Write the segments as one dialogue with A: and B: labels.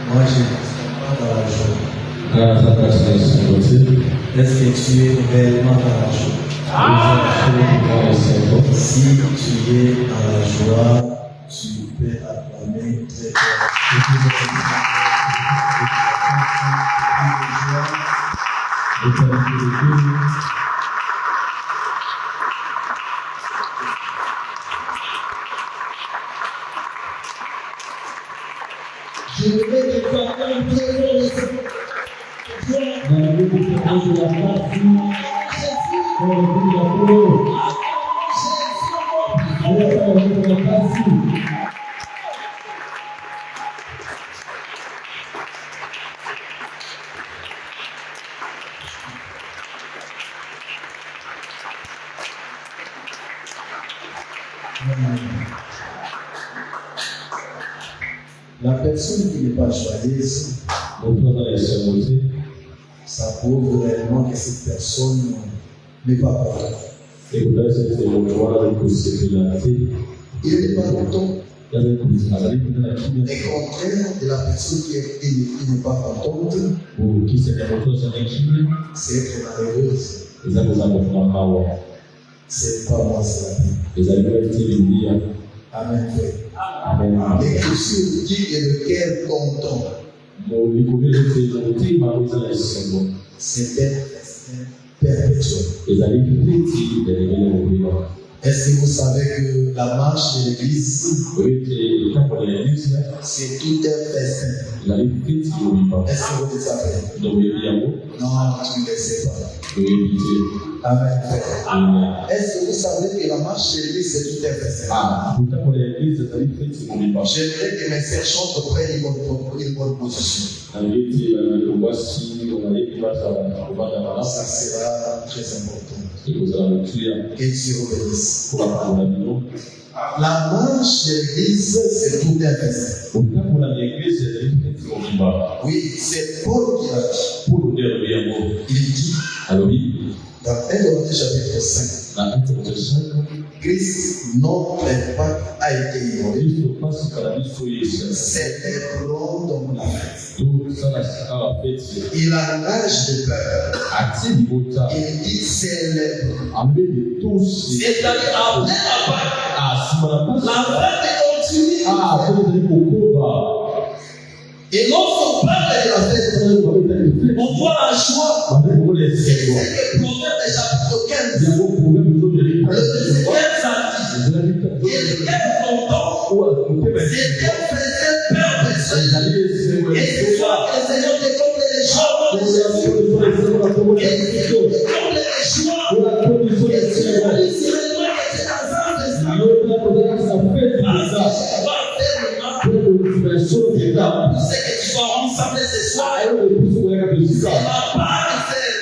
A: Moi, je ne suis pas dans la joie. Est-ce que tu es réellement dans la joie? Si tu es dans la joie, tu peux acclamer très
B: Je voudrais que tu acclames très fort le Seigneur. Dans le nom de la grâce, dans le nom de la gloire.
A: La personne qui n'est pas joyeuse, ça prouve réellement que cette personne n'est pas contente. Il n'est pas content. Le contraire de la personne qui n'est pas contente, c'est être malheureuse. C'est pas moi, c'est la vie. Amen. L'écriture dit que le cœur content, c'est un destin perpétuel. Est-ce que vous savez que la marche de l'église, c'est tout un festin? Est-ce que vous le savez? Non, tu ne le sais pas. Amen. Est-ce que vous savez que la marche de l'église, c'est tout un festin? J'aimerais que mes sœurs chantent prennent une bonne position. Ça sera très important. Que Dieu vous bénisse. La marche de l'église, c'est tout un festin. Oui, c'est Paul qui l'a dit. Il dit dans 1 Corinthiens chapitre 5, Christ, notre Pâque, a été immolé. C'est le plan de mon affaire. Il a l'âge de peur. Il dit célèbre. C'est-à-dire après la fête continue. Et lorsqu'on parle de la fête, on voit la joie. Et c'est le proverbe de chapitre 15. Le verset 15 a dit, il est content, c'est un plaisir perpétuel. Et c'est soit que le Seigneur te comble les joies de Jésus. Et c'est comble les joies. Et c'est la liste de moi qui est dans un esprit. Parce que je dois faire le mal. C'est que tu sois ensemble ce soir. C'est ma part de faire.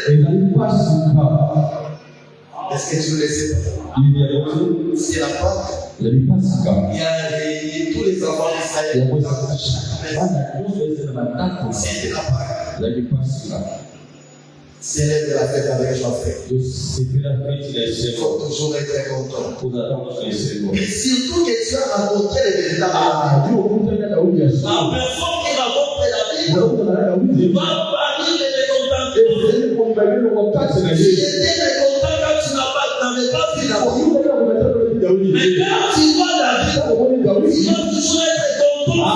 A: Est-ce que tu le sais? C'est la Pâque. Il y a tous les enfants d'Israël. C'est de la Pâque. Célèbre la fête avec joie. Il faut toujours être content. Et surtout que tu as rencontré les véritables. La personne qui va montrer la Bible va parler de mécontents. Il était mécontent quand tu n'avais pas vu la Bible. Mais quand tu vois la Bible, tu vas toujours être content.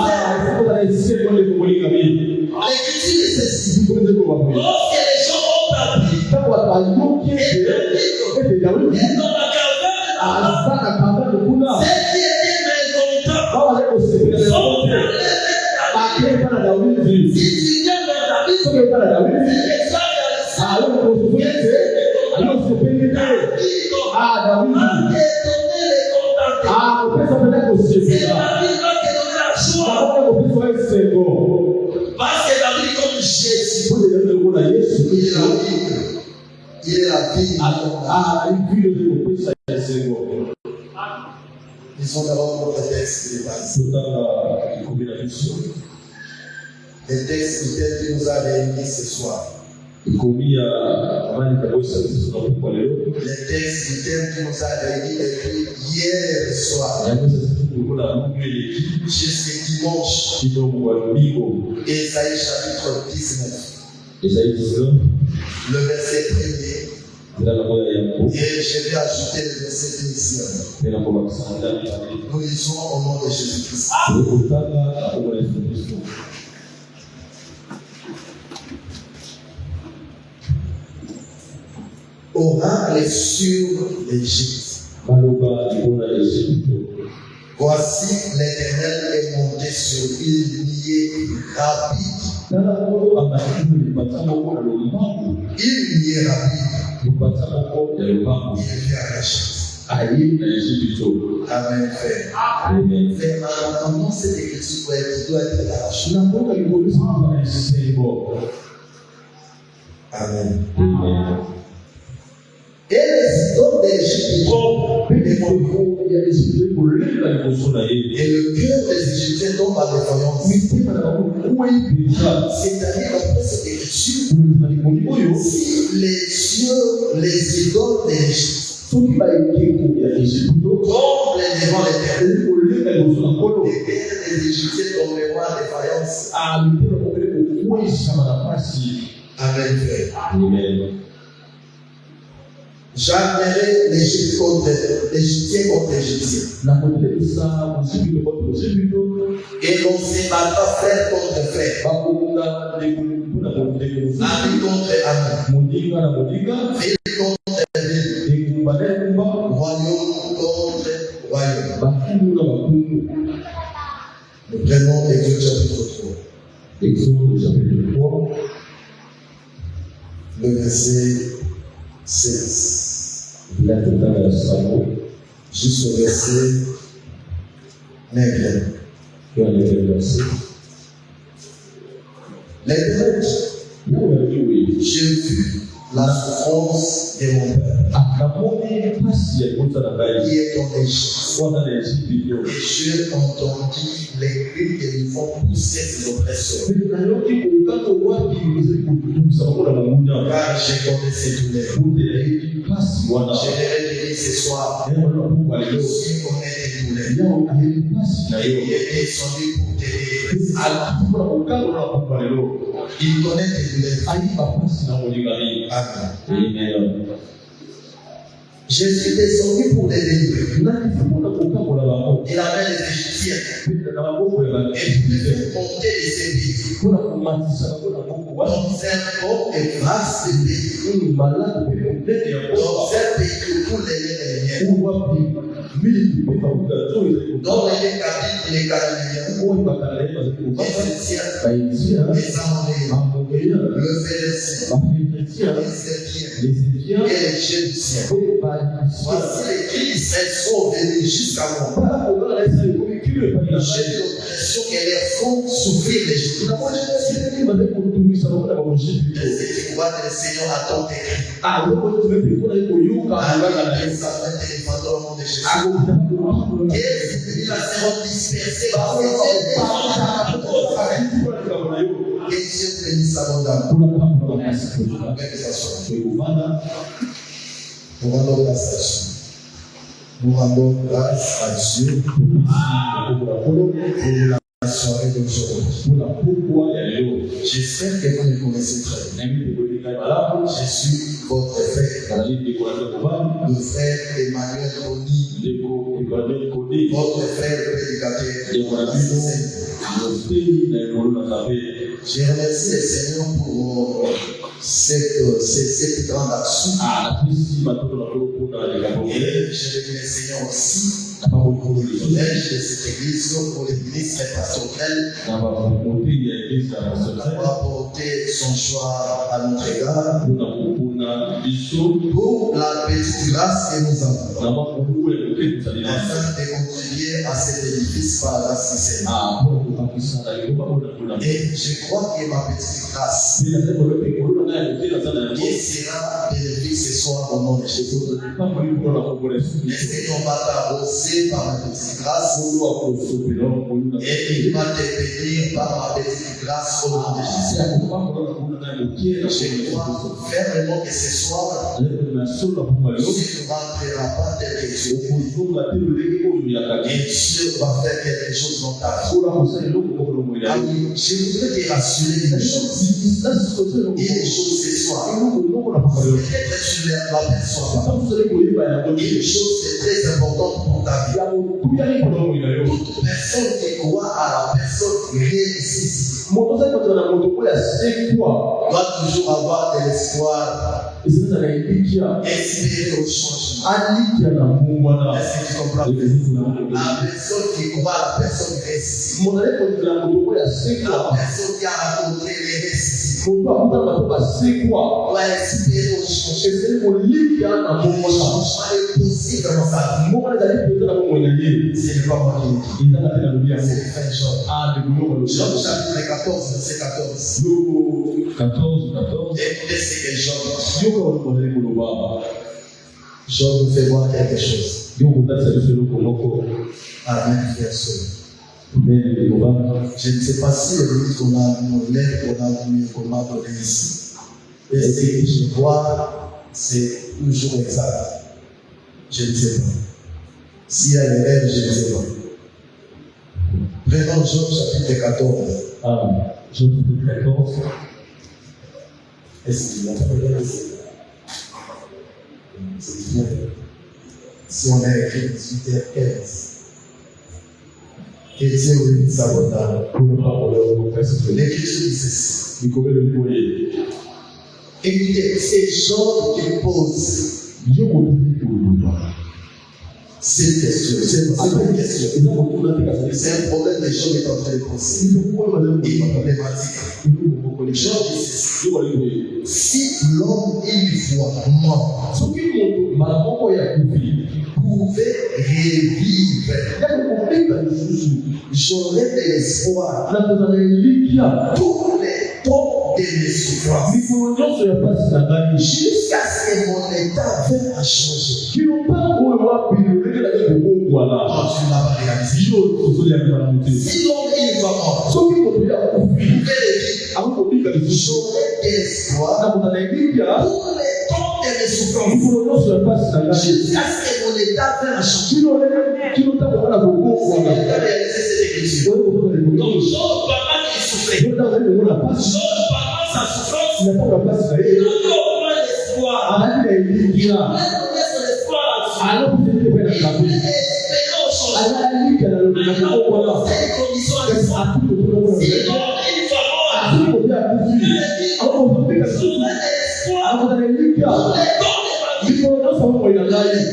A: L'écriture est ceci. Lorsque les gens ont appris et dans la caverne, ceux qui étaient mécontents sont allés vers la Bible. Si tu viens vers la Bible, c'est que ça a c'est la Bible qui donne la joie. Parce que la Bible comme Jésus, il est la vie. Ils sont d'abord notre texte de base. Le texte qui nous a réunis ce soir. Le texte qui nous a réunis depuis hier soir. jusqu'à dimanche. Ésaïe chapitre 19. Le verset 1er. Et je vais ajouter le verset initial. Nous lisons au nom de Jésus-Christ. Oracle sur l'Égypte. Voici l'Éternel est monté sur une nuée rapide. Une nuée rapide. Il vient à l'Égypte. Amen, frère. Amen. Frère, maintenant, cette écriture doit être arrachée. Amen. Amen. Et les idoles d'Égypte et le cœur des Égyptiens tombe à défaillance. C'est-à-dire après cette écriture, si les idoles d'Égypte tremblent devant l'Éternel, les cœurs des Égyptiens tomberont à défaillance. Amen, frère. Amen. J'amènerai l'Égyptien contre l'Égyptien. Et l'on se battra frère contre frère. Ami contre ami. Ville contre ville. Royaume contre royaume. Nous prenons Exode chapitre 3. Le verset 16. Jusqu'au verset 9. L'Éternel, j'ai vu la souffrance de mon père qui est en Égypte. Et j'ai entendu les cris que lui font pousser ses oppresseurs. Car j'ai connu ses douleurs. Je l'ai dit ce soir. Je connais tes douleurs. Il est descendu pour t'aider. Il connaît tes douleurs. Amen. Je suis descendu pour les délivrer. Il a mis les Égyptiens. Et il fait monter les sévices. Dans un beau et vaste pays. Dans un pays que tous les liens. Dans les Kabyles, les Cananéens, les Égyptiens, les Amoréens, le Phénicien, les Éthiopiens et les Jébusiens. Voici les cris, elles sont venues jusqu'à moi. J'ai l'impression qu'elles les font souffrir les Jébusiens. Les pouvoirs du Seigneur attendent tes cris. Et ils seront dispersés par les et Dieu bénisse abondamment. Nous rendons grâce à Dieu. Nous rendons grâce à Dieu pour la soirée d'aujourd'hui. J'espère que vous me connaissez très bien. Je suis votre frère, le frère Emmanuel Boni, votre frère prédicateur. Je remercie le Seigneur pour cette grande action. Et je remercie le Seigneur aussi pour le privilège de cette église, pour l'église pastorale, d'avoir porté son choix à notre égard, pour la petite grâce que nous avons, afin de contribuer à cet édifice par la sincérité. Et je crois que ma petite grâce qui sera bénéfique ce soir au nom de Jésus. Laisse-nous va t'arroser par ma petite grâce et il va te bénir par ma petite grâce au nom de Jésus. Je crois fermement que ce soir, tu ne rentreras pas tel que Dieu. Et Dieu va faire quelque chose dans ta vie. Ah oui, je voudrais te rassurer une chose. Et les choses ce soir. Peut-être tu ne l'aperçois pas. Une chose est très importante pour ta vie. Toute personne qui croit à la personne réussie doit toujours avoir de l'espoir. Espérer au changement. Est-ce que tu comprends? La personne qui croit à la personne réussie. La personne qui a rencontré les récits. Doit espérer au changement. Le changement est possible dans sa vie. C'est le pas moi qui dis. C'est le frère Jean. Jean chapitre 14, verset 14.
B: 14.
A: Écoutez ce que Jean dit. Jean nous fait voir quelque chose. Amen, frère soeur. Je ne sais pas si le livre qu'on a donné ici. Et ce que je vois, c'est toujours exact. Je ne sais pas. S'il y a des rêves, je ne sais pas. Prenons Jean chapitre 14.
B: Jean chapitre 14.
A: Est-ce qu'il y a pas de rêve? C'est bien. Si on a écrit 18h15. Et Dieu oui, ça va dans l'Écriture dit ceci. Écoutez, c'est Jean qui pose cette question. C'est pas une question. C'est un problème que Jean est en train de poser. Il est problématique. Jean dit ceci. Si l'homme une fois mort pouvait revivre, j'aurais de l'espoir pour les temps de mes souffrances jusqu'à ce que mon état vienne à changer. Oh, tu n'as pas réalisé. Si l'homme est mort, pouvait revivre, j'aurais de l'espoir pour les temps de mes souffrances jusqu'à ce que mon état vienne à changer. Donc, Job, pendant qu'il souffrait, Job, pendant sa souffrance, il a donné au moins l'espoir. Il a donné son espoir là-dessus. Il a espéré au changement. Alors, c'est une condition à l'espoir. Sinon, il va mort. Il a l'espoir.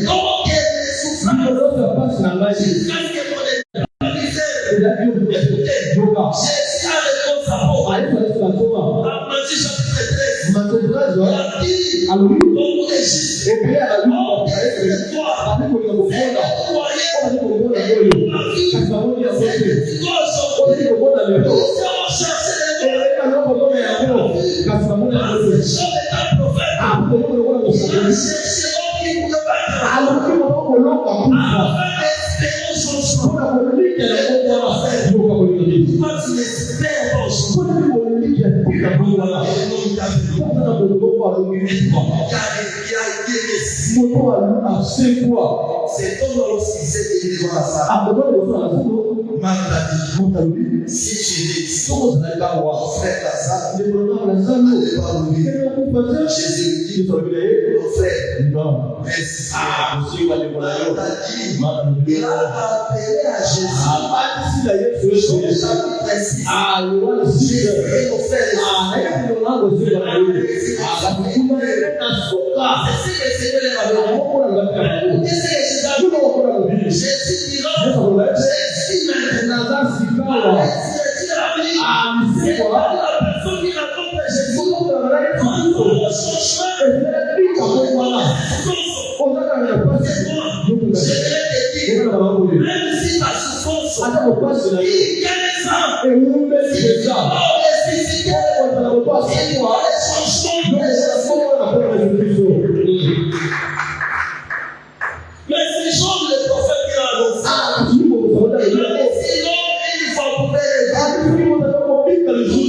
A: Donc, quelle souffrance. Jésus a répondu à Paul. Matthieu chapitre 13. Il a dit au bout des Jésus, on est de toi. Et croyez la vie. Nous avons cherché les mots. Jean est un prophète. Il a cherché l'homme qui pouvait battre. Espérons son changement. Toi, tu espères ton changement. C'est comme lorsqu'il s'est élevé dans la salle. Marc l'a dit, si tu dis, frère la salle, ne pas ouvrir. Jésus dit, mon frère, merci. Il a appelé à Jésus. Jean chapitre 6. Jésus est mon frère. Jésus dira, Jésus maintenant. C'est pas la personne qui raconte Jésus. Quand il va au changement, je vais te dire, même si ta souffrance, quel
B: que le jour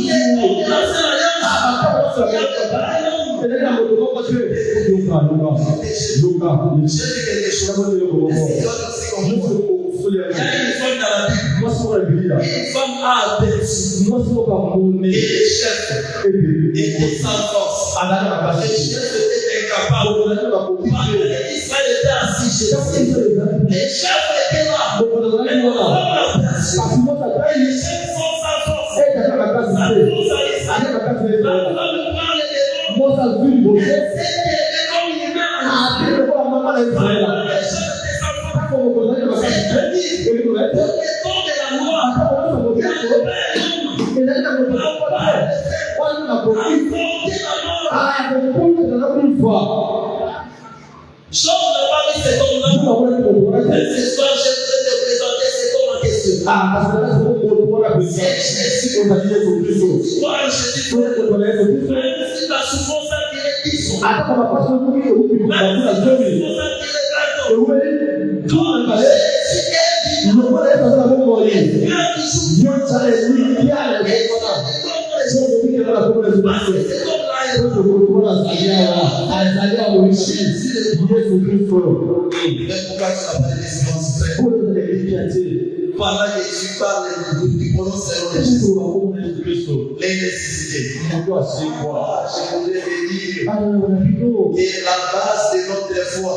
A: Une femme a aperçu et les chefs étaient sans force. Les chefs étaient incapables. Israël était assis chez eux. Les chefs étaient là. Mais la femme a aperçu. Les chefs sont sans force. La force à Israël. La femme prend les démons. Les étaient comme une main. Pendant les chefs étaient sans force. C'est dit. Le temps de la loi. Chose n'a pas mis cet homme-là. Ce soir, je voudrais te présenter cet homme en question. Même si la souffrance a tiré 10 ans, même si la souffrance a tiré 20 ans, quand Jésus est pendant que tu parles du prononcement de Jésus, les nécessités. Je voudrais te dire que la base de notre foi,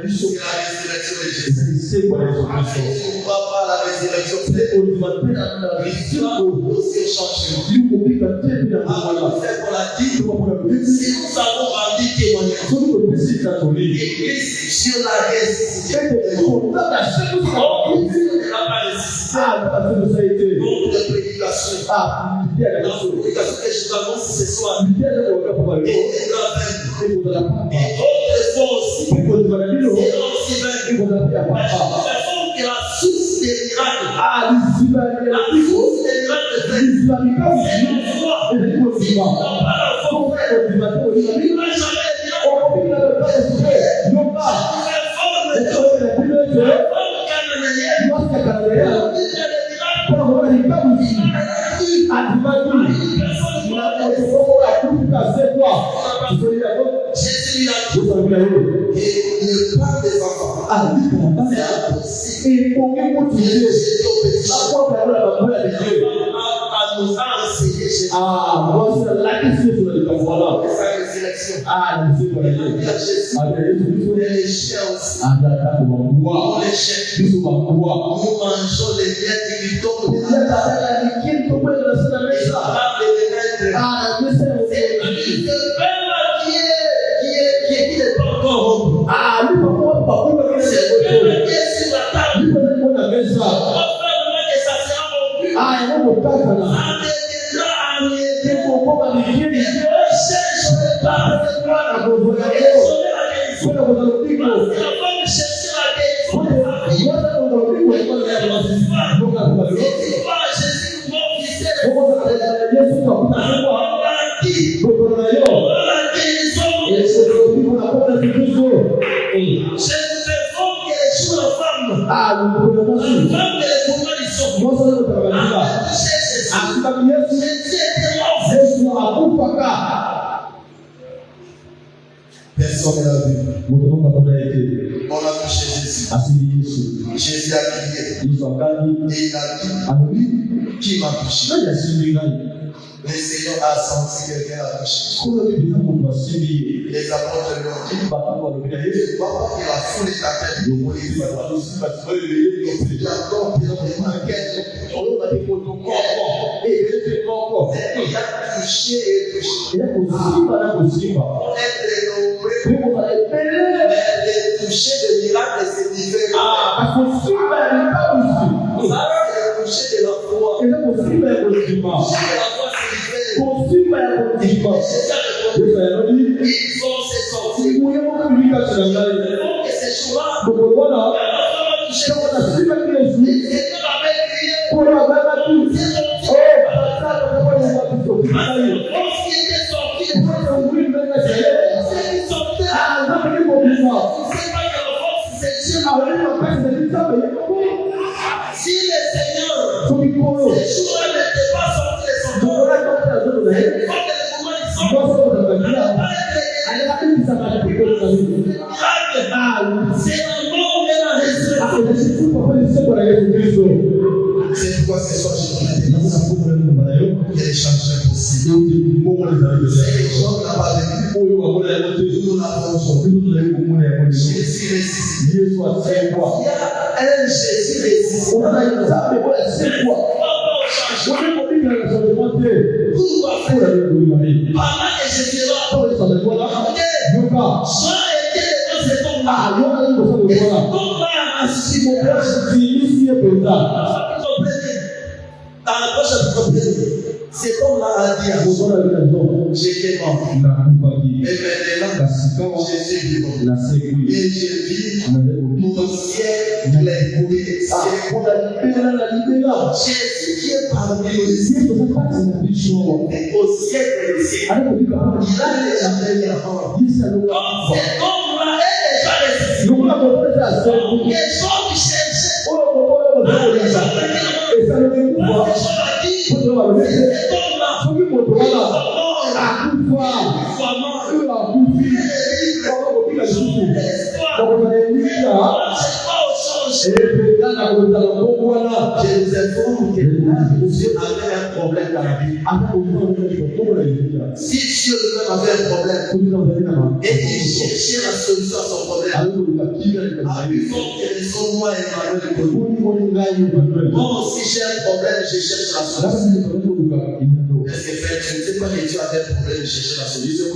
A: c'est la résurrection de Jésus. Si on ne voit pas la résurrection, l'histoire aussi change. On l'a dit, si nous avons rendu témoignage, l'Église sur la ressuscité, donc la prédication, la prédication que je t'annonce ce soir, et autrefois aussi, c'est aussi bien que la source des miracles, la source des miracles, c'est la foi. Si on n'a pas la foi, il ne va jamais Jésus a dit que le pas des enfants, c'est impossible. Nous a enseigné Jésus. Les chiens aussi. Les chiens. Nous mangeons les biens qui tombent de la table. Qui n'est pas encore rompu. C'est le pain qui est sur la table. Ça sera rompu. Personne ne l'a vu. On a touché Jésus. Jésus a crié. Et il a dit, qui m'a touché? Le Seigneur a senti quelqu'un a touché. Les apôtres lui ont dit, papa, que la foule est à terre. Il a touché et touché. On est nombreux. Mais les touchés de miracles, c'est différent. Vous avez le toucher de la foi. Le toucher de la foi, c'est différent. Ils vont se sortir. Il faut que ces jours-là, toucher le Seigneur avait crié. Si le Seigneur C'est pourquoi ce soir je te dis il y a des changements possibles. C'est les gens qui n'ont pas venu. Nous l'avons aujourd'hui. Jésus résiste. Il y a un Jésus résiste. Pourquoi pendant que j'étais là, Jean était devant cet homme-là. Et cet homme-là a suivi. Dans la poche de problème, cet homme-là a dit à son j'étais mort. Et maintenant, je suis vivant. Et je vis mon ciel plein. Jésus qui est parmi les cieux, au ciel des cieux, il a déjà fait les enfants. Comme cet homme-là est déjà ressuscité. Les gens qui cherchaient, je vous informe que Dieu avait un problème dans la vie. Si Dieu avait un problème et il cherchait la solution à son problème, moi et moi aussi j'ai un problème, je cherche la solution. Est-ce que frère, tu ne sais pas que Dieu avait un problème de chercher la solution?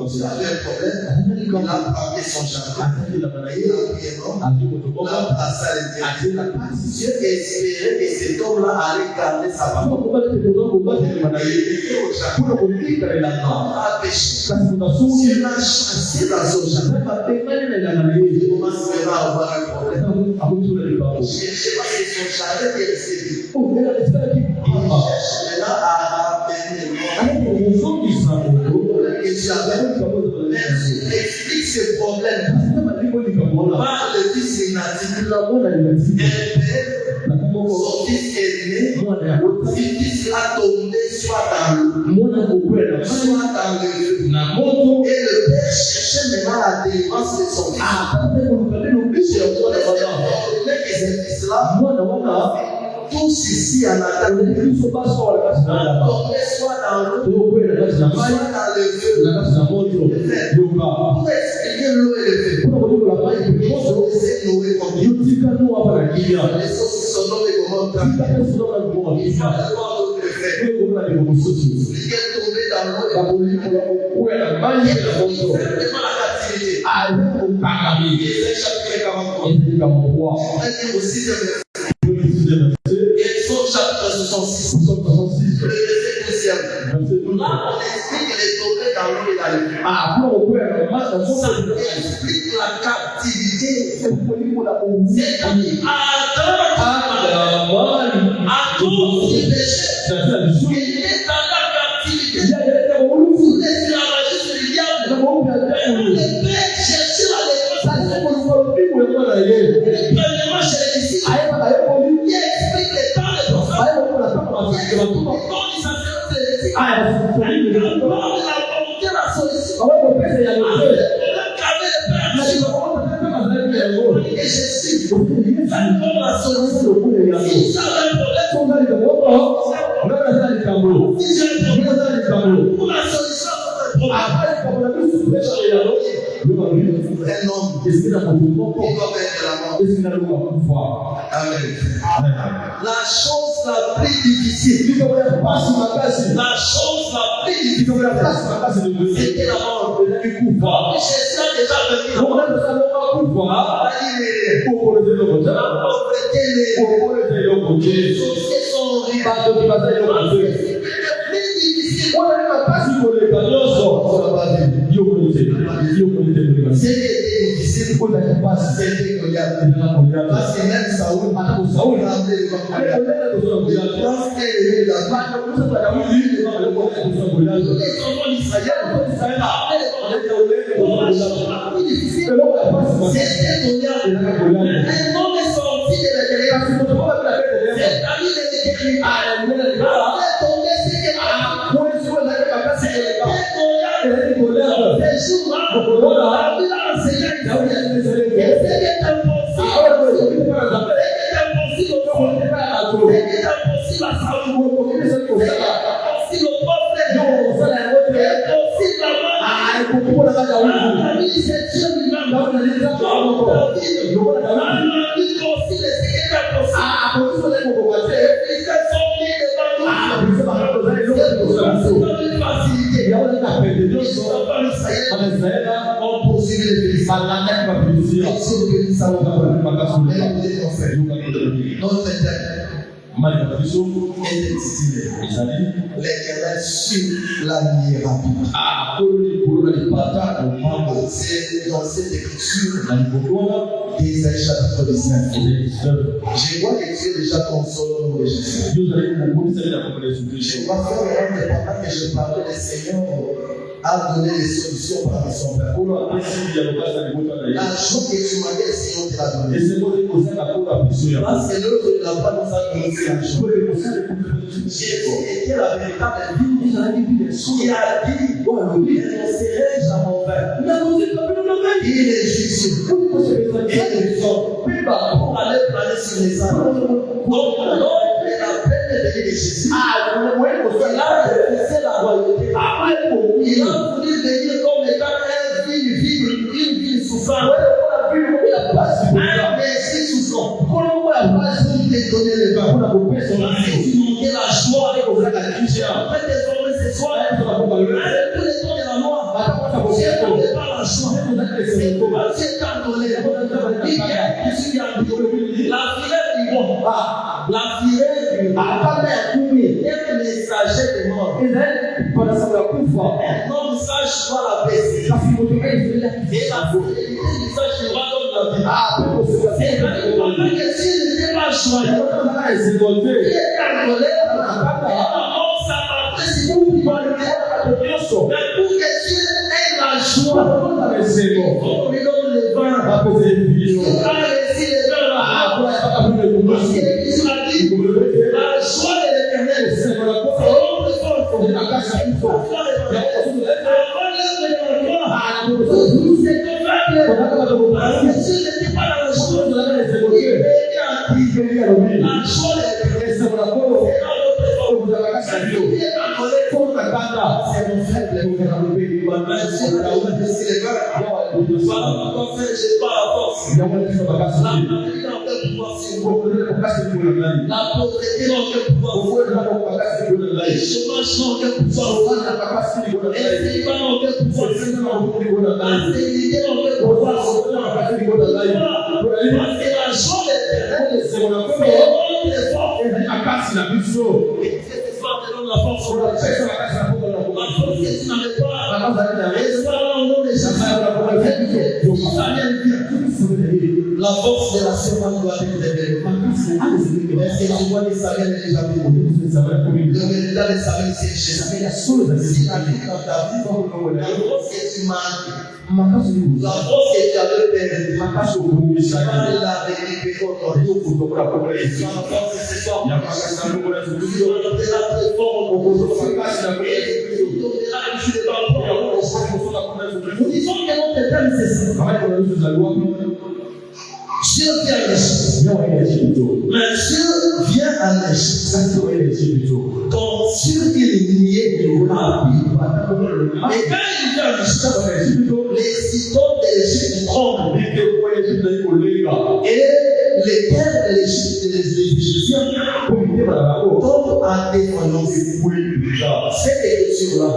A: Il avait un problème, il a parlé son jardin, il a prié, il a passé à l'intérieur. Dieu espérait que cet homme-là allait garder sa parole. Il était au jardin. Il a péché. Dieu l'a chassé dans son jardin. Il commence maintenant à avoir un problème. Je ne sais pas si son jardin est resté vide. Il cherche maintenant à ramener le monde. Explique ce problème par le fils inattendu. Son fils aîné, son fils a tombé soit dans le feu. Et le père cherchait maintenant la délivrance de son fils. Tous ici en attendant, soit dans l'eau, soit dans le feu. Pour expliquer l'eau et le feu, c'est Noé comme Dieu. Les sauces sont nommées comme un il faut avoir le feu. Il est tombé dans l'eau et il est simplement la captivité. Chapitre 43. Aussi de et son chapitre 66. Le verset 12e. Là, on explique qu'il est tombé dans l'eau et dans le feu. Ça explique la captivité. C'est-à-dire, à cause du péché, il est dans la captivité. Sous l'esclavage du diable. Le père cherchait la défense. Premièrement, chez les disciples, il explique les temps de prophète. Il la solution. Et Jésus fait la solution. Si ça a un problème, si j'ai un problème, pour la solution, un homme qui doit mettre la mort. Amen. La chose la plus difficile, la chose la plus difficile, c'était la mort. Jésus a déjà venu la mort. C'est parce que même Saoul a appelé le L'Éternel sur la ligne c'est dans cette écriture d'Ésaïe chapitre 19. Je vois que Dieu déjà console nos réjouissements. Je vois faire pendant que je parlais, le Seigneur a donné des solutions par son Père. La chose que tu m'as dit, le Seigneur te l'a donné. Parce que l'autre ne l'a pas nous a connu la chose. Jésus était la véritable vie qui a dit, annoncerai-je à mon Père. Il est juste. Il est fort. Pour aller planer sur les arbres. Donc, l'homme est la peine de venir de Jésus. Il a refusé la royauté. Il a voulu venir comme étant une ville souffrante. Un messie souffrant. Pour le il t'a donné le vin. Si tu manquais la joie, après désormais ce soir, tous les temps de la mort, Dieu ne donne pas la joie. C'est comment Dieu t'a donné. La filet du monde, la filet du monde, est le messager de mort. Un homme sage doit la baisser. Et la fidélité du sage doit donner la vie. C'est pendant que Dieu n'était pas joyeux, il est en colère. On s'attendait si vous pouvez le faire. Mais pour que Dieu ait la joie, on lui donne le vin. On a réussi le vin là. Parce que Jésus a dit, la joie de l'Éternel, c'est notre force. La Dieu n'était pas dans la joie. La force de la semence doit être développée. Est-ce que tu vois les savants déjà vus? Le véritable savant, c'est Jésus. Si la vie dans ta vie, la force que tu manques, la force que tu avais perdue, la récupérer aujourd'hui. La force, c'est toi. Tu donneras très fort. Nous disons que notre thème, c'est ça. Dieu vient à l'Égypte. Mais Dieu vient à l'Égypte. Donc, Dieu est lié de l'Orabi. Et quand il vient à l'Égypte, les citoyens de l'Égypte tremblent. Et les terres de l'Égypte, les Égyptiens, tombent à dépendance. Cette écriture-là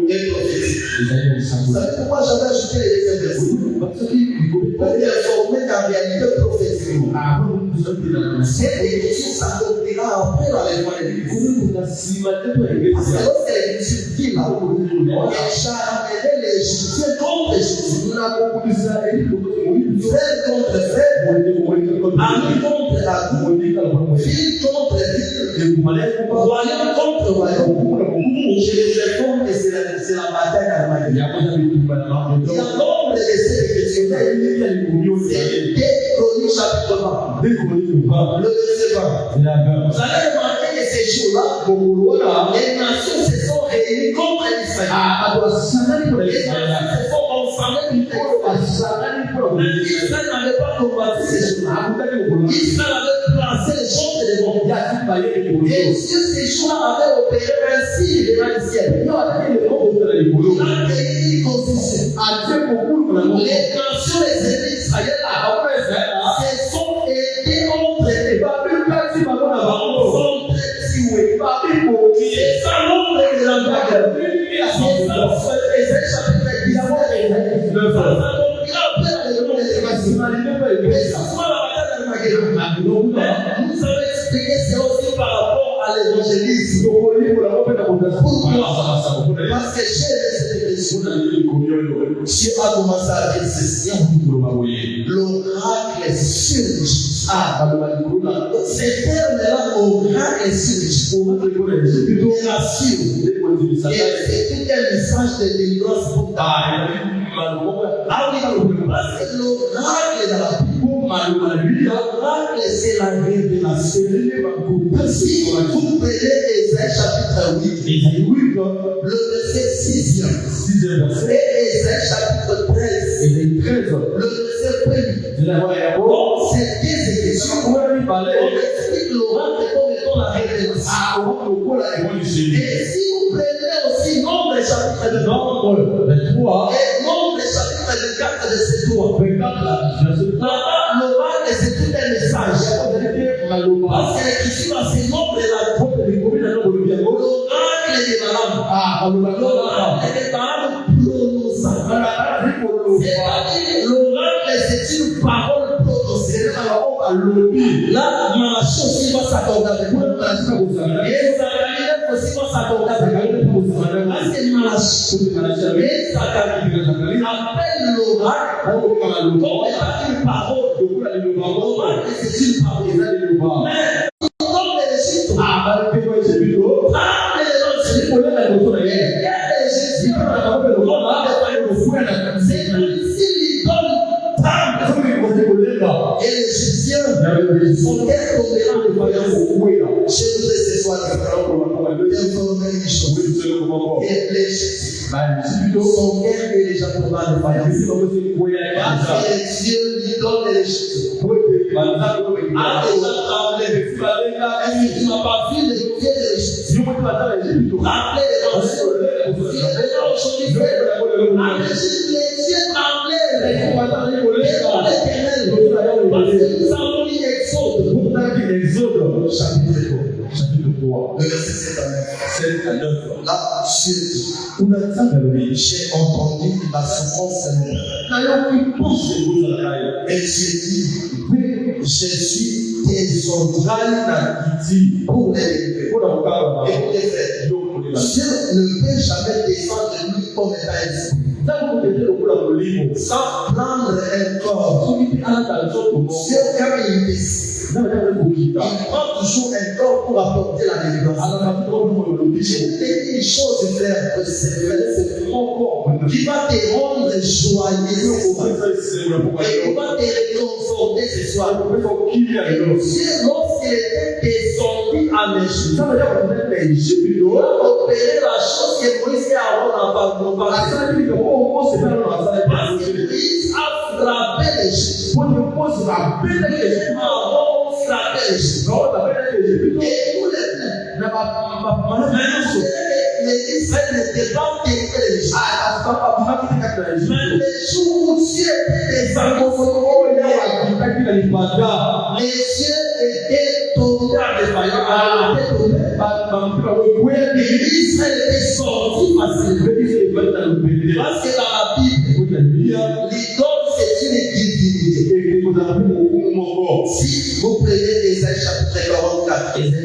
A: est prophétique. Vous savez pourquoi j'avais ajouté les deuxième verset? Pour informer qu'en réalité prophétique, cette écriture s'accomplira après l'enlèvement de l'Église. Parce que lorsque l'Église dit là, on a charmé les Égyptiens contre les Égyptiens. Frère contre frère, ami contre ami, ville contre ville, royaume contre royaume. Je les informe que c'est la bataille d'Armageddon. Il y a nombre de ces écritures. C'est 2 Chroniques chapitre 20. Le verset 20. Vous allez remarquer que ces jours-là, les nations se sont réunies contre Israël. Les nations se sont ensemblées contre Israël. Mais Israël n'avait pas combattu ces jours-là. Israël avait placé les choses devant. Et Dieu ces jours-là avait opéré ainsi devant le ciel. Il a créé une constitution. Nous avons expliqué cela aussi par rapport à l'évangélisme. Pourquoi? Parce que j'ai Dieu a commencé à dire ceci. L'oracle surgit. Ces termes-là, oracle surgit. Et c'est tout un message de délivrance pour ta vie. Parce que l'oracle dans la Bible, l'oracle c'est la révélation. Si vous prenez Ésaïe chapitre 8, le verset 6 et Ésaïe chapitre 13, le verset 1, donc c'est deux écritures. On explique l'oracle comme étant la révélation. Et si vous prenez aussi Nombre chapitre 2 et Nombre chapitre 24 de ce tour, l'oracle c'est tout un message. Parce que l'écriture c'est Nombre et la l'oracle des malades. L'oracle des malades prononçant. C'est-à-dire l'oracle c'est une parole prononcée. Là, Malachi aussi va s'accorder avec vous. Et Zacharie aussi va s'accorder avec vous. Là, c'est Malachi. Et Zacharie appelle l'oracle comme étant une parole. L'oracle c'est une parole. Mais comme l'Égypte, et l'Égyptien, son cœur tombera en défaillance. Je voudrais ce soir informer une chose. Et l'Égyptien, son cœur est déjà tombé en défaillance. Parce que Dieu lui donne l'Égypte. A déjà tremblé. Est-ce que tu n'as pas vu le Dieu de l'Égypte? Rappelez les anciens. Les dieux tremblaient. Parce que nous avons lu Exode. Chapitre 3. Le verset 7 à 9. Là, j'ai entendu la souffrance de mon père. Et j'ai dit, je suis tes entrailles pour les délivrer. Et pour les faire. Dieu ne peut jamais descendre de lui comme étant esprit. Sans prendre un corps. Dieu, quand il décide, il prend toujours un corps pour apporter la délivrance. Je vous dis une chose, frère, que c'est mon corps qui va te rendre joyeux ce soir. Et qui va te réconforter ce soir. Dieu, lorsqu'il était descendu en Égypte, il a opéré la chose que Moïse et Aaron n'ont pas fait. Parce que Moïse a frappé l'Égypte. Aaron frappé l'Égypte. Et tous les les Israël n'étaient pas délivrés de l'Égypte. Mais les jours où Dieu était descendu, les cieux étaient tombés en défaillance. Israël était sorti facilement. Parce que dans la Bible, l'idole c'est une divinité. Si vous prenez Ésaïe chapitre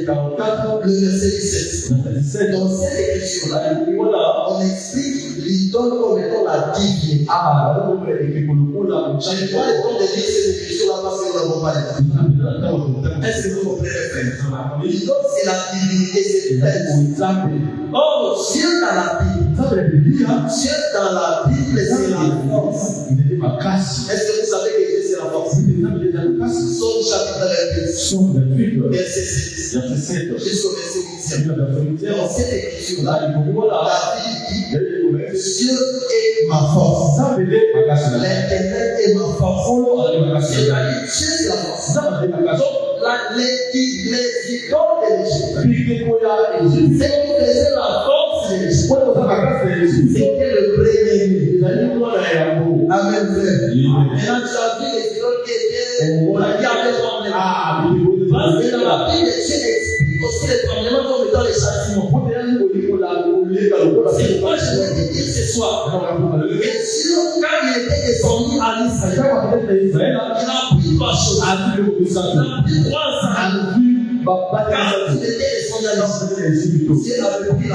A: 44, le verset 17, dans cette écriture-là, on explique l'idole comme étant la divinité. Je n'ai pas le temps de lire cette écriture-là parce que nous n'avons pas le temps. Est-ce que vous comprenez? L'idole c'est la divinité, c'est tout un exemple. Or, Dieu dans la Bible, Dieu dans la Bible, c'est la force. Est-ce que vous savez que Dieu c'est la force? Psaume chapitre 28, verset 7 jusqu'au verset 8. Dans cette écriture-là, la Bible dit Dieu est ma force. L'Éternel est ma force. C'est-à-dire Dieu c'est la force. Donc, les idoles de l'Égypte, c'est qui faisait la force de l'Égypte. C'était le premier. Amen. Maintenant, tu as vu les idoles qui étaient regardées comme les Parce que dans la Bible, Dieu explique aussi les tremblements comme étant les châtiments. C'est quoi je veux te dire ce soir? Bien sûr, quand il était descendu à Israël, il a pris 3 choses. Il a pris 3 ans. Quand il était descendu à Israël, Dieu avait pris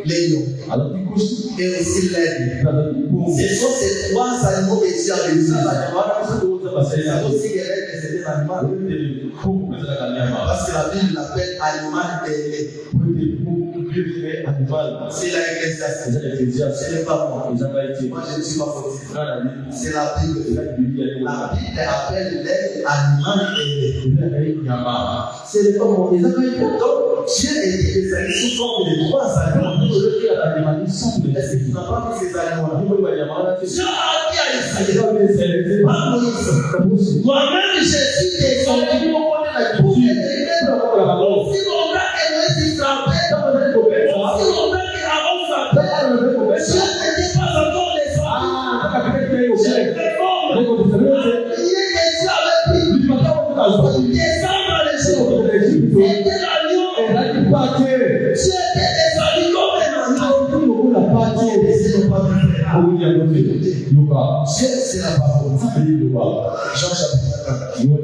A: les lions et aussi l'aigle. Ce sont ces 3 animaux que Dieu avait utilisés. C'est aussi les règles que c'était l'animal. Parce que la Bible l'appelle animal ailé. C'est la Ecclésiaste. Ce n'est pas moi. Moi, je ne suis pas fautif. C'est la Bible. La Bible appelle l'aigle animal ailé. C'est pas moi. Donc, Dieu est des sous forme de 3 animaux. Est-ce que tu n'as pas vu ces animaux-là? Dieu a dit à Israël, moi-même, je suis descendu pour que les gens aussi longtemps que Moïse frappait, aussi longtemps qu'Aaron frappait, Dieu n'était pas encore descendu. Je réforme. Lié que Dieu avait pris pour descendre les gens. C'était l'agneau. Dieu était descendu comme un agneau. Dieu, c'est la parole. Jean chapitre 4. Dieu,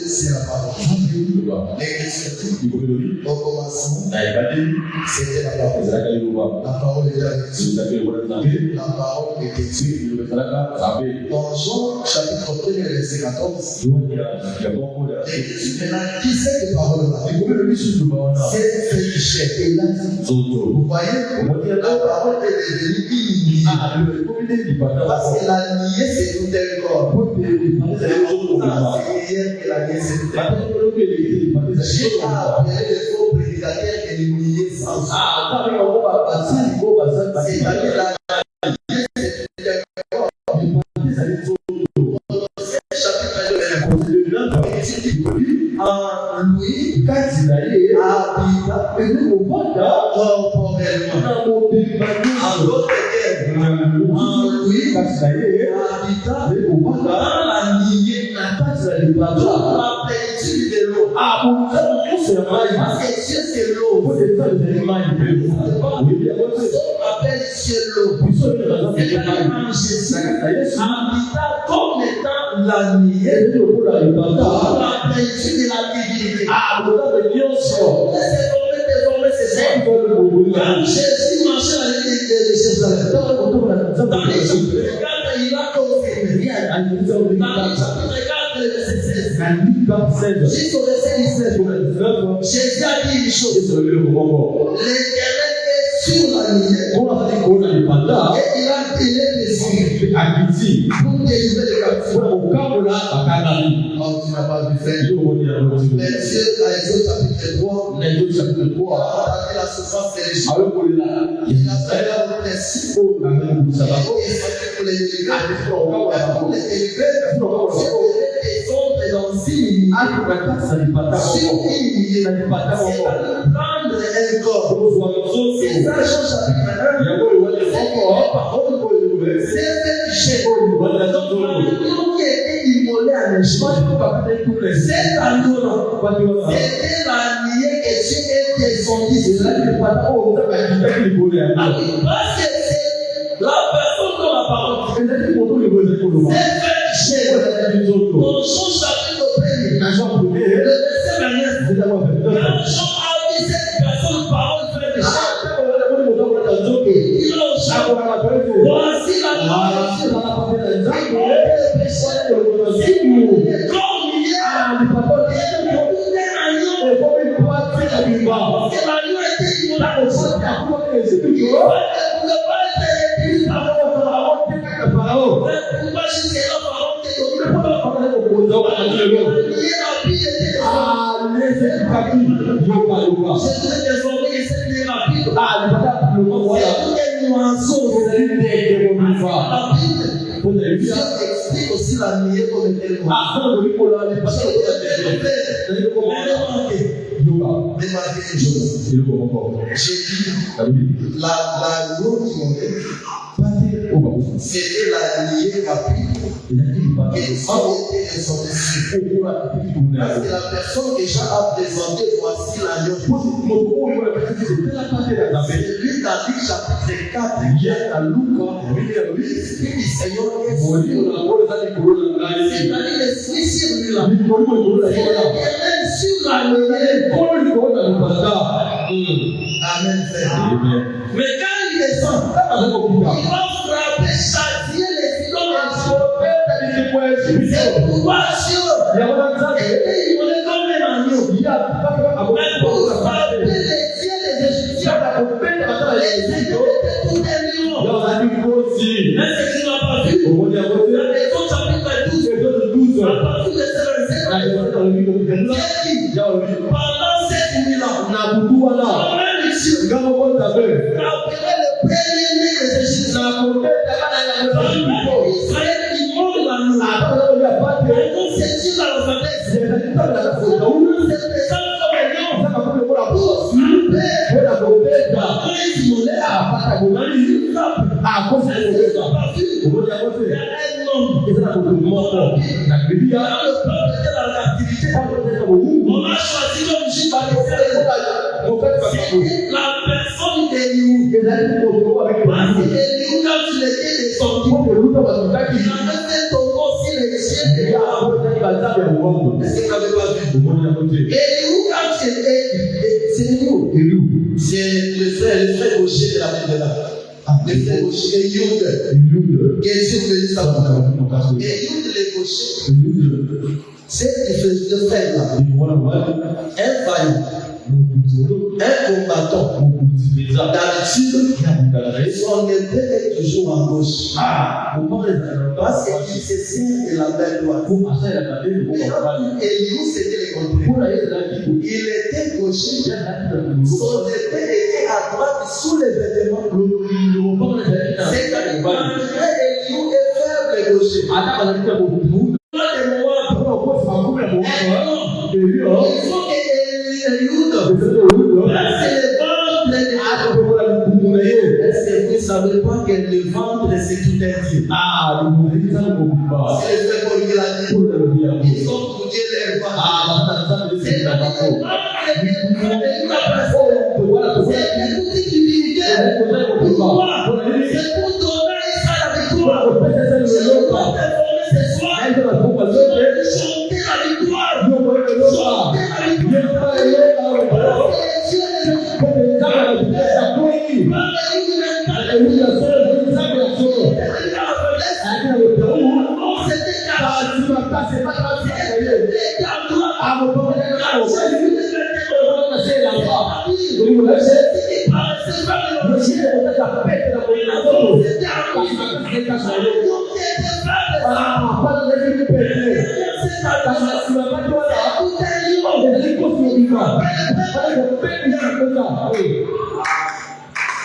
A: c'est la parole. Au commencement, c'était la parole. La parole est avec la parole est Dieu. Dans Jean chapitre 1, verset 14, qui c'est cette parole-là? C'est fait vous voyez, la parole est devenue inimitable. Parce que la niée, c'est tout un corps. C'est hier que la niée, c'est tout un corps. Dieu a appelé les faux prédicateurs et les niais sans c'est-à-dire la niée, c'est tout un corps. Lui, quand il allait habita corporellement. En d'autres termes, lui, quand il allait habita dans la lignée, dans la plénitude de l'eau. Parce que Dieu c'est l'eau. On appelle Dieu l'eau. C'est vraiment Jésus habita comme étant la lignée dans la plénitude de la divinité. Laissez tomber désormais ces hommes. Quand Jésus marchait à l'église de Jérusalem, dans les chapitres 4, il a confirmé. Dans les chapitres 4, verset 16, jusqu'au verset 17, Jésus a dit une chose. L'Éternel est sur la lumière. Et il a télé les yeux pour délivrer les captifs. Oh, tu n'as pas vu faire. Mais Dieu, dans Exode chapitre 3, a attaqué la souffrance des riches. Il a fait un principe pour les délivrer. Pour les délivrer, des ombres dans 6 minutes. Sur 1 minute, c'est prendre un corps. C'est ça, Jean chapitre 1. C'est un péché. Donc, qui était immolé à l'échelle. Cet agneau-là, c'était la lignée que Dieu est descendu. Parce que c'est la personne dont la parole. C'est un péché. Dans Jean chapitre 1, le verset 29, quand Jean a dit cette personne parole fait péché, il a dit voici la parole. Le péché, c'est comme hier, il est agneau. Parce que l'agneau était immolé au sol. Il ne pouvait pas être écrit par Pharaon. Pourquoi jusqu'à là, Pharaon était Dieu explique aussi la lignée comme elle Remarquez une chose. J'ai dit la loi qui montait, c'était la lignée capille. qu'ils ont été exorcisés. Parce que la personne que Jean a présentée, voici l'agneau de Dieu. C'est lui dans Luc chapitre 4 qui est à Luc. L'Esprit du Seigneur est sur lui. C'est-à-dire l'Esprit sur lui là. C'est l'Éternel sur la Amen. Mais quand il descend, il va frapper, châtier les filons. C'est pouvoir sur. Et puis il voulait comme un agneau. Mais pour frapper les dieux des Égyptiens, les Égyptiens étaient tout des lions. Mais c'est qu'il n'a pas vu. Dans Exode chapitre 12, à partir de ce verset, pendant 7 000 ans, frappera le premier-né des Égyptiens. Israël qui monte la noix. Donc c'est Dieu dans sa tête. C'est présent comme un lion. Pour frapper. Après il voulait à il frappe. Il y a un homme. Quand le peuple était dans la captivité, on a choisi comme juge par le c'était la personne d'Eliou. Parce que Eliou, quand il était descendu, il avait fait tomber aussi les cieux de Yahweh. Est-ce que vous n'avez pas vu? Eliou, quand il était, c'est Eliou. C'est le frère gaucher de la Bible là. Le frère gaucher, Eliou. Quel Dieu vous dit ça pour nous? Eliou le gaucher. C'est le frère là. Un vaillant. Un combattant. D'habitude, son épée est toujours à gauche. Parce qu'il se sert de la belle loi. Eliou, c'était le contraire. Il était gaucher. Son épée était à droite sous les vêtements. C'est quand Eliou est faible gaucher. Il faut que est-ce que vous ne savez pas que le ventre c'est tout un Dieu? C'est le fait pour lui la dire. Ils ont bougé leur ventre. C'est le ventre de la personne. C'est l'outil divinité. Pourquoi? C'est pour donner la victoire. C'est le temps de former ce soir. Chanter la victoire. Chanter la victoire.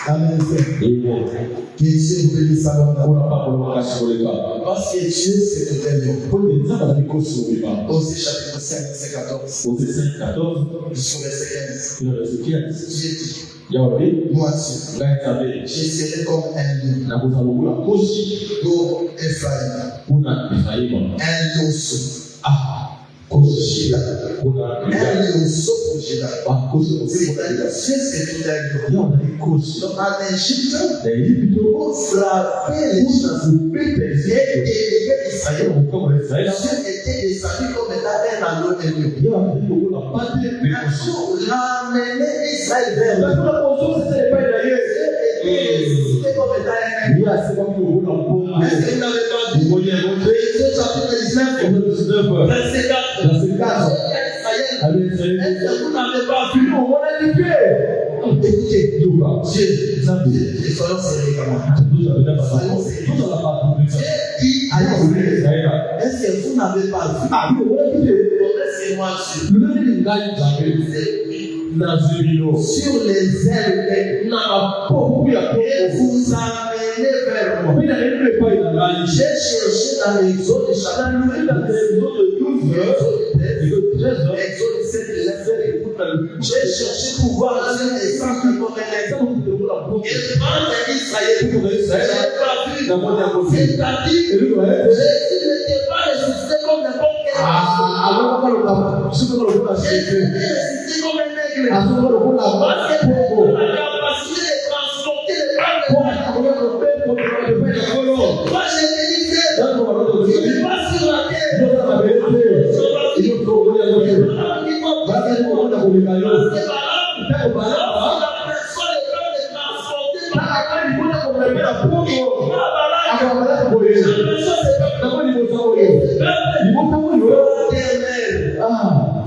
A: Amen. Que Dieu vous bénisse sa parce que Dieu c'est tout un lion. Osée chapitre 5, verset 14. Jusqu'au verset 15. Dieu dit, moi je serai comme un lion. Pour Ephraïm. Un lionceau. Un lionceau pour Juda. C'est-à-dire, c'est tout un lion. Donc, en Égypte, pour frapper les gens et élever Israël, Dieu était descendu comme étant un agneau de lion. Pour l'amener Israël vers lui. C'était comme étant un agneau. Est-ce que vous n'avez pas vu? Exode chapitre 19, verset 4. Est-ce que vous n'avez pas vu? Écoutez, Dieu, soyons sérieux quand même. Soyons sérieux. Est-ce que vous n'avez pas vu? Laissez-moi sur les ailes et vous amenez vers moi. J'ai cherché dans l'Exode chapitre 13, Exode 7, j'ai cherché pour voir un exemple comme un exemple. Et quand Israël, j'ai pas vu. C'est-à-dire, Jésus comme un aigle. Parce que vous avez la capacité de transporter les balles. Moi, j'ai dit, tu n'es pas sur la terre.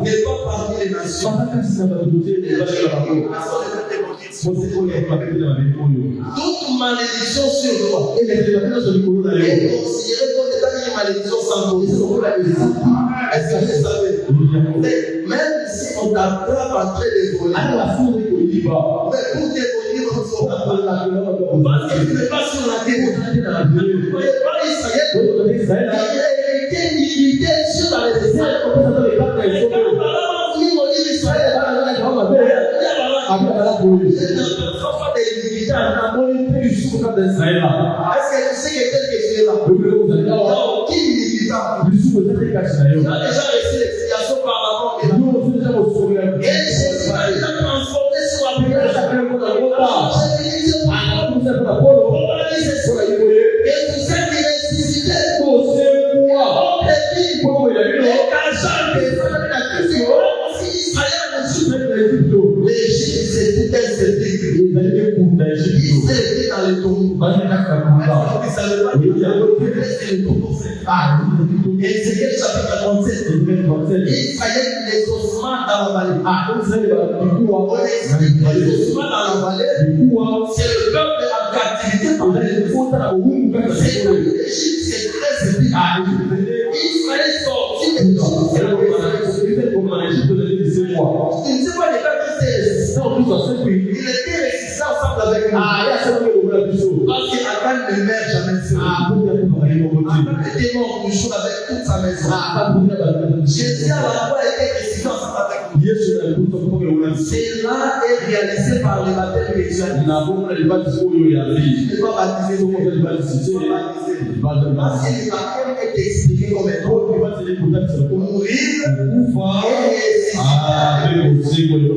A: N'est pas parmi les nations. Toute malédiction sur toi est considérée comme étant une malédiction sans cause. Est-ce que vous savez? Même si on t'attrape en train de voler, mais pour t'évoluer, parce que tu n'es pas sur la terre. On n'est pas Israël. Il était milité sur la descente. Est-ce que tu sais que tel que tu es là? Qui milita? Tu as déjà reçu l'explication par la mort. Et Jésus va déjà transporter sur la prière. Et tu sais qu'il est ressuscité. L'Égypte, c'était un septique. Il s'est dans les tombeaux. Il ne savait pas qu'il y avait les tombeaux. Et Ézéchiel chapitre 37. Il fallait les ossements dans la vallée. On explique les ossements dans la vallée. C'est le peuple en captivité. C'est que l'Égypte, c'est très septique. Il fallait sortir de l'Égypte. Tu ne sais pas les gars qui étaient résistants. Il était résistant ensemble avec nous. Parce qu'Akan ne meurt jamais seul. Akan était mort toujours avec toute sa maison. Jésus a d'abord été résistant ensemble avec nous. Cela est réalisé par le baptême de Jésus. Tu ne peux pas baptiser le monde. Parce que le baptême est expliqué comme un pour mourir et résister.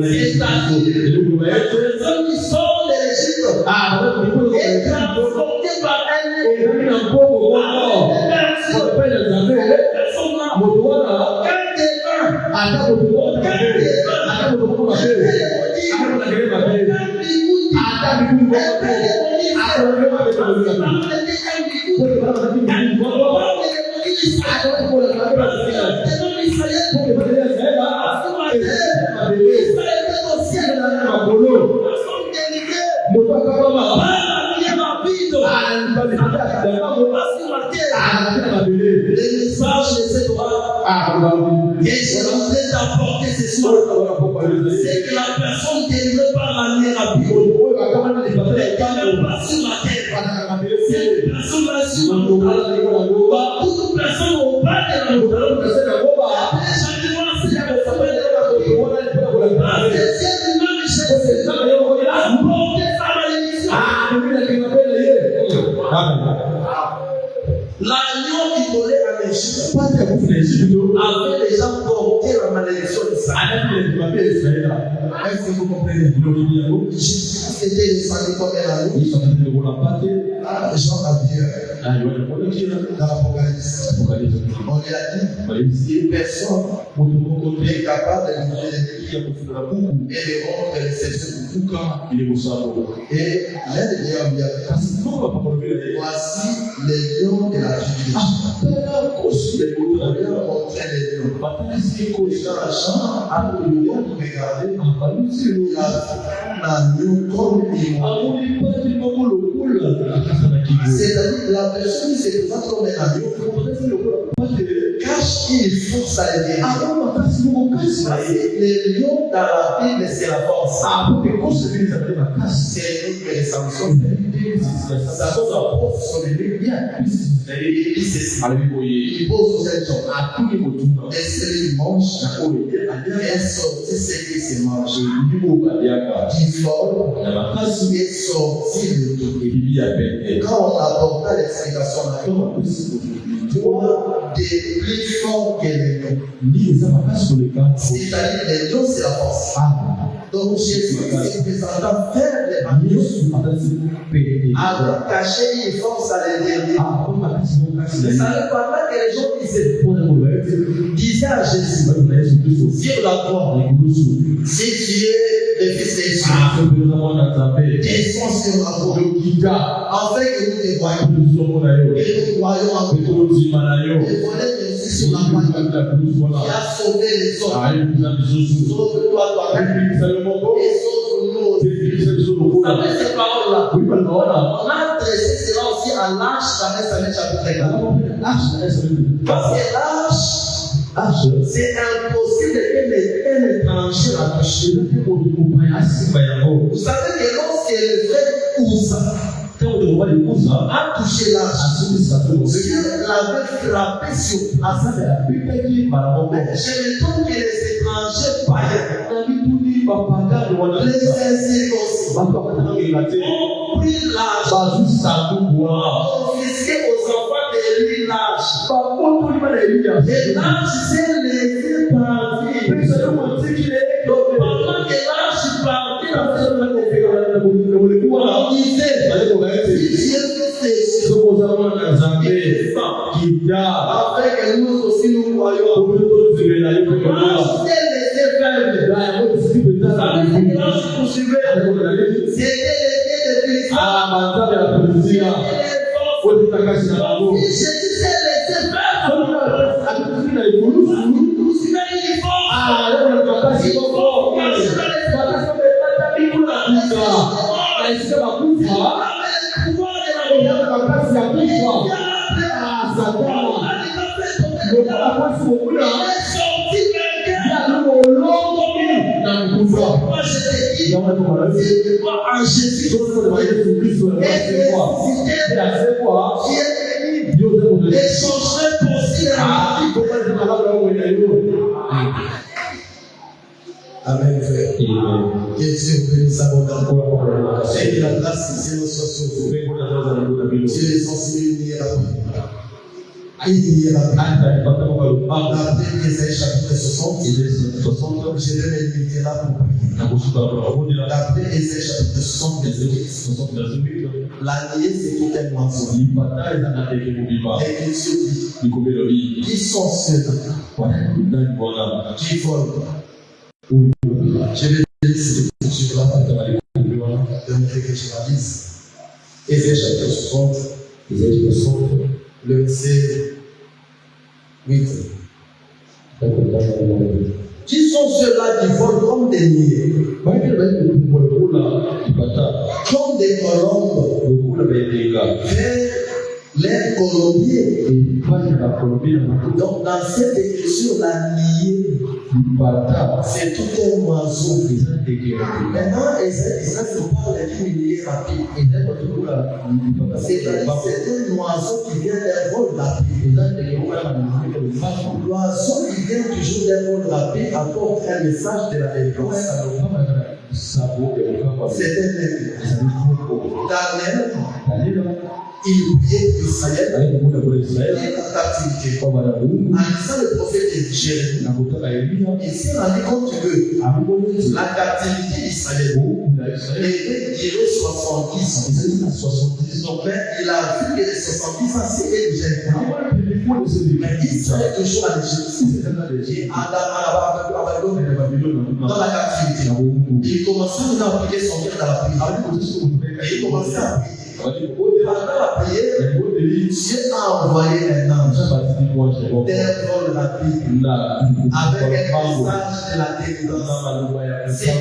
A: C'est-à-dire les personnes qui sortent de l'Égypte et transportées par un et je suis en train d'apporter ce soir, c'est que la personne délivrée par la lumière rapide n'est pas sur la terre. Cette personne-là sur la montagne. Toute personne au bas de la montagne. Chaque fois, c'est la personne de la montagne. Parce que c'est lui-même qui cherche ses gens. Il a porté sa malédiction. L'agneau qui volait en Égypte avait déjà porté la malédiction d'Israël. Est-ce que vous comprenez? C'était descendu comme un agneau. Jean a vu dans l'Apocalypse. On lui a dit une personne est capable de livrer et de rendre les sections. Et l'un des lions lui a dit voici les lions de la tribu d'Égypte. On lui a montré les lions. Et dans la chambre, à le lion regardait, il a un agneau comme il c'est-à-dire la personne qui se présente comme un agneau cache une force à l'intérieur. Les lions dans la Bible, c'est la force. C'est une que les Samson. Samson apporte son ennemi bien. Il pose aux gens à tous les moutons. Et c'est les manches et sorti ce qui se mange. Qui vole et sorti de tout. Quand on apporta l'explication à toi, toi, des plus forts que les lions. C'est-à-dire les lions, c'est la force. Donc Jésus se présentant faire les agneaux, avant cacher une force à l'intérieur. Vous savez pendant que les gens disaient à Jésus sur la croix, si tu es le fils de Dieu, descends sur la croix, afin que nous te voyions, et nous croyons en toi. Et voilà Jésus sur la croix qui a sauvé les hommes. Sauve-toi toi-même. Et sauve-nous. Avec ces paroles-là, on a adressé cela aussi à l'Arche, chapitre 4. Parce que l'Arche, c'est impossible qu'un étranger la touche. Vous savez que lorsque le frère Ouza a touché l'Arche, Dieu l'avait frappé sur place. Je me trouve que les étrangers païens, les incirconcis, ont pris l'Arche, confisqué aux enfants de lui l'Arche. Et l'Arche s'est levée par vie. Donc pendant que l'Arche partait, on disait, afin que nous aussi nous voyons. Amen, frère. Que Dieu bénisse abondamment. Et que la grâce de Dieu soit sur vous. Dieu est censé unir la paix. D'après Ésaïe chapitre 60, je vais me limiter là pour prier. D'après Ésaïe chapitre 60, la niée c'est tout un oiseau. Et Dieu dit, qui sont ceux qui volent. Je vais laisser cette écriture-là de montrer que je la lise. Ésaïe chapitre 60, le verset 8. Qui sont ceux-là qui volent comme des niais, comme des colombes, vers les colombiers. Donc dans cette écriture, la niée, c'est tout un oiseau. Maintenant, Esaïe nous parle d'une niée rapide. C'est un oiseau qui vient d'un vol rapide. L'oiseau qui vient toujours d'un vol rapide apporte un message de la défense. C'est un aigle. Daniel, il priait Israël, il est en captivité. En lisant le prophète Jérémie, il s'est rendu compte que la captivité d'Israël était durée 70 ans. Mais il a vu que les 70 ans, c'était déjà mais Israël est toujours en Égypte. Dans la captivité. Il commençait à appliquer son cœur dans la prière. Il commençait à prier. Pendant la prière, Dieu a envoyé un ange d'un vol rapide avec un message de la délivrance. C'est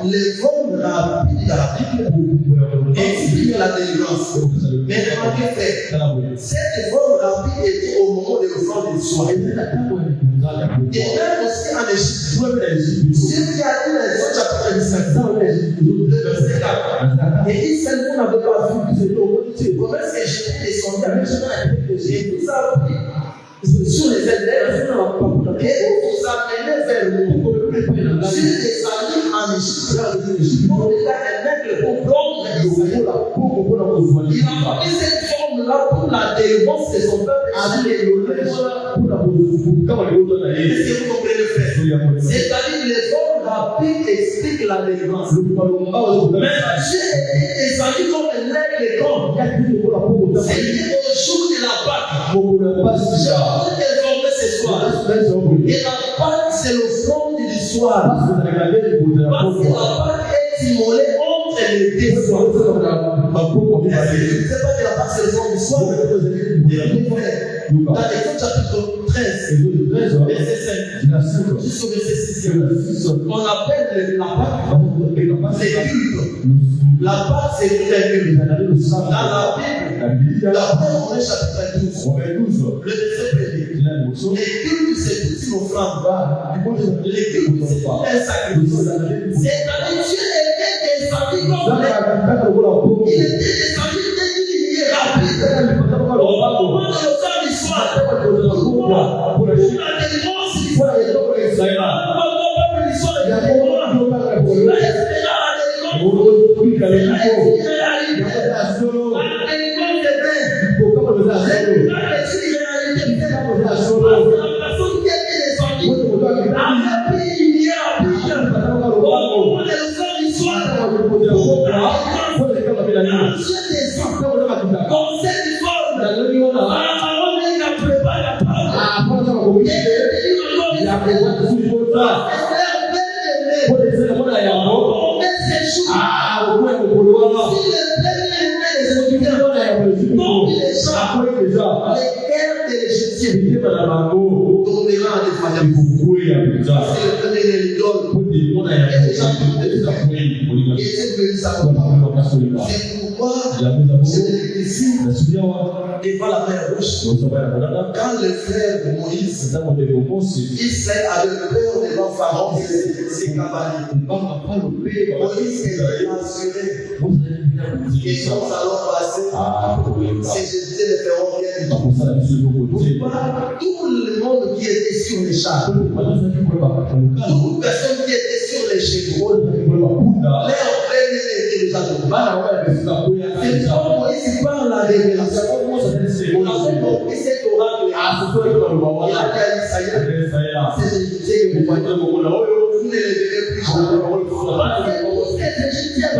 A: le vol rapide explique la délivrance. Mais remarquez, frère, cette vol rapide est au moment de l'offrande de soi. Et même aussi en Égypte, Dieu qui a dit dans les autres chapitres 17, le verset 4, et Israël n'avait pas vu. Comment est-ce que j'ai descendu avec j'ai tout ça pris sur les ailes et vous amenez vers nous. Dieu est descendu en Égypte pour déjà un aigle pour prendre les Israël. Il a pris cette forme-là là pour la délivrance de son peuple. Est-ce que vous comprenez le fait? C'est-à-dire les hommes rapides expliquent la délivrance. Mais Dieu est descendu comme un aigle de camp. C'est lié au jour de la Pâque. Je veux désormais ce soir. Et la Pâque, c'est le front du soir. Parce que la Pâque est immolée entre les deux soirs. Je ne sais pas que la Pâque, c'est le front du soir. Dans l'Exode chapitre 13, verset 5, jusqu'au verset 6, on appelle la Pâque les cultes. La Pâque, c'est très culte. Dans la Bible, la Pâque, chapitre 12, le verset 1er. Les cultes, c'est toute une offrande. Les cultes, c'est un sacrifice. C'est-à-dire Dieu était descendu comme il était descendu d'une rapide. Au moment de le soir, pour la délivrance du soir, devant la mer Rouge, quand les frères de Moïse, Israël avait peur devant Pharaon et ses cavaliers. Moïse était assuré que nous allons passer. Si j'étais les ferons rien du tout. Pourquoi tout le monde qui était sur les chars, toute personne qui était sur les chevaux, leur frère était déjà tombé. C'est comme Moïse parle la révélation. On a compris cet oracle. Il a dit à Isaïe, c'est que vous voyez, vous ne les verrez plus jamais. Parce que tous ces Égyptiens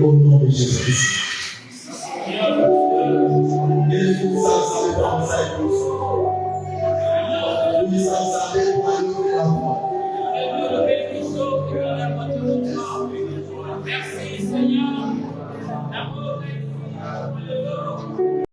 A: au nom de Jésus-Christ.